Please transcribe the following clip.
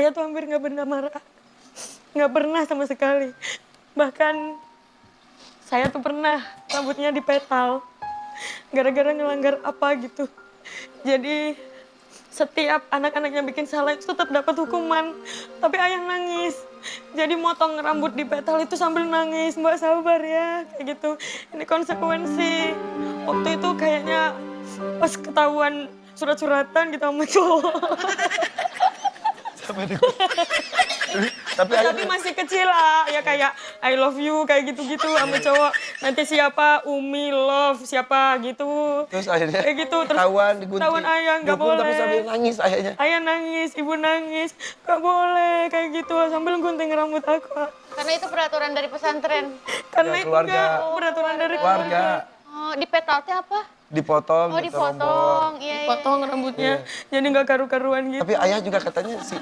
Saya tuh hampir nggak pernah marah, nggak pernah sama sekali. Bahkan saya tuh pernah rambutnya dipetal gara-gara ngelanggar apa gitu. Jadi setiap anak-anak yang bikin salah itu tetap dapat hukuman. Tapi ayah nangis. Jadi motong rambut di petal itu sambil nangis. Mbak sabar ya, kayak gitu. Ini konsekuensi. Waktu itu kayaknya pas ketahuan surat-suratan gitu sama cowok. Tapi masih kecil lah, ya kayak I love you kayak gitu-gitu sama cowok. Nanti siapa Umi love siapa gitu. Terus akhirnya kayak gitu terus digunting. ketahuan ayah nggak Dihukum boleh. tapi sambil nangis ayahnya. Ayah nangis, ibu nangis, nggak boleh kayak gitu sambil gunting rambut aku. Karena itu peraturan dari pesantren. Karena Ya, itu keluarga. enggak peraturan dari Keluarga Oh, di petalnya apa? dipotong, Oh, dipotong. Iya, iya. potong rambutnya, jadi nggak karu-karuan gitu. Tapi ayah juga katanya sih